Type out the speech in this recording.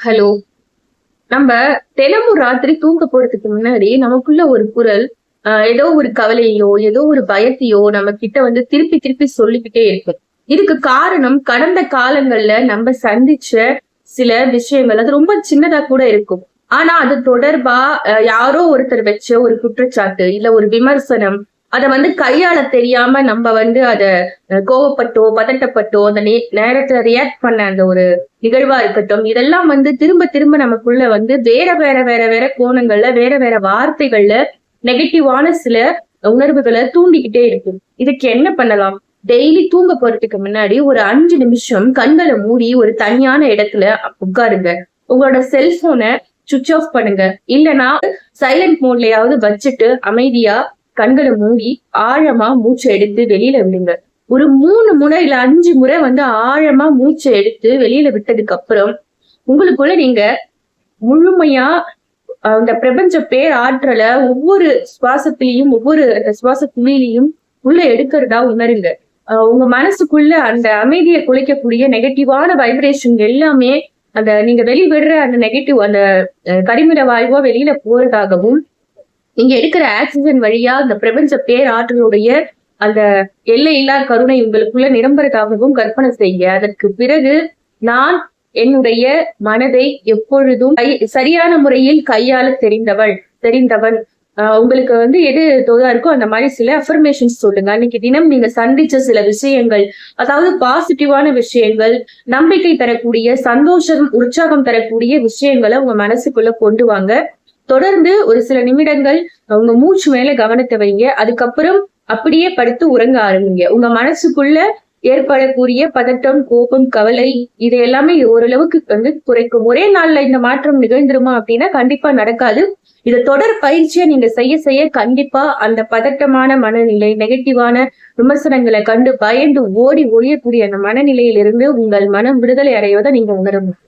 Hello. நம்ம தினமும் ராத்திரி தூங்க போறதுக்கு முன்னாடி நமக்குள்ள ஒரு குரல் ஏதோ ஒரு கவலையோ, ஏதோ ஒரு பயத்தையோ நம்ம கிட்ட வந்து திருப்பி திருப்பி சொல்லிக்கிட்டே இருக்கும். இதுக்கு காரணம் கடந்த காலங்கள்ல நம்ம சந்திச்ச சில விஷயங்கள். அது ரொம்ப சின்னதா கூட இருக்கும். ஆனா அது தொடர்பா யாரோ ஒருத்தர் வச்ச ஒரு குற்றச்சாட்டு, இல்ல ஒரு விமர்சனம், அத வந்து கையாள தெரியாம நம்ம வந்து அத கோவப்பட்டோ, பதட்டப்பட்டோ, அந்த நேரத்துல ரியாக்ட் பண்ண அந்த ஒரு நிகழ்வா இருக்கட்டும், இதெல்லாம் வந்து திரும்ப திரும்ப நமக்குள்ள வந்து வேற வேற வேற வேற கோணங்கள்ல, வேற வேற வார்த்தைகள்ல நெகட்டிவான சில உணர்வுகளை தூண்டிக்கிட்டே இருக்கும். இதுக்கு என்ன பண்ணலாம்? டெய்லி தூங்க போறதுக்கு முன்னாடி ஒரு 5 நிமிஷம் கண்களை மூடி ஒரு தனியான இடத்துல உட்காருங்க. உங்களோட செல்போனை சுவிட்ச் ஆஃப் பண்ணுங்க. இல்லைன்னா சைலண்ட் மோட்லயாவது வச்சுட்டு அமைதியா கண்களை மூடி ஆழமா மூச்சை எடுத்து வெளியில விடுங்க. ஒரு 3 முறை இல்ல 5 முறை வந்து ஆழமா மூச்சை எடுத்து வெளியில விட்டதுக்கு அப்புறம் உங்களுக்குள்ள நீங்க முழுமையா அந்த பிரபஞ்ச பேராற்றல ஒவ்வொரு சுவாசத்திலையும், ஒவ்வொரு சுவாச துளியிலையும் உள்ள எடுக்கிறதா உணருங்க. உங்க மனசுக்குள்ள அந்த அமைதியை குலைக்கக்கூடிய நெகட்டிவான வைப்ரேஷன் எல்லாமே அந்த நீங்க வெளிவிடுற அந்த நெகட்டிவ் அந்த கரிமில வாயுவா வெளியில போறதாகவும், நீங்க எடுக்கிற ஆக்சிஜன் வழியா அந்த பிரபஞ்ச பேராற்றலுடைய அந்த எல்லையில்லா கருணை உங்களுக்குள்ள நிரம்புறதாகவும் கற்பனை செய்ய. அதற்கு பிறகு நான் என்னுடைய மனதை எப்பொழுதும் சரியான முறையில் கையாள தெரிந்தவன். உங்களுக்கு வந்து எது தோதா இருக்கோ அந்த மாதிரி சில அஃபர்மேஷன்ஸ் சொல்லுங்க. அன்னைக்கு தினம் நீங்க சந்திச்ச சில விஷயங்கள், அதாவது பாசிட்டிவான விஷயங்கள், நம்பிக்கை தரக்கூடிய, சந்தோஷம், உற்சாகம் தரக்கூடிய விஷயங்களை உங்க மனசுக்குள்ள கொண்டு வாங்க. தொடர்ந்து ஒரு சில நிமிடங்கள் உங்க மூச்சு மேல கவனத்தை வைங்க. அதுக்கப்புறம் அப்படியே படுத்து உறங்க ஆரம்பிங்க. உங்க மனசுக்குள்ள ஏற்படக்கூடிய பதட்டம், கோபம், கவலை இது எல்லாமே ஓரளவுக்கு வந்து குறைக்கும். ஒரே நாள்ல இந்த மாற்றம் நிகழ்ந்துருமா அப்படின்னா கண்டிப்பா நடக்காது. இத தொடர் பயிற்சியை நீங்க செய்ய செய்ய கண்டிப்பா அந்த பதட்டமான மனநிலை, நெகட்டிவான விமர்சனங்களை கண்டு பயந்து ஓடி ஒழியக்கூடிய அந்த மனநிலையிலிருந்து உங்கள் மனம் விடுதலை அடைவதை நீங்க உணர முடியும்.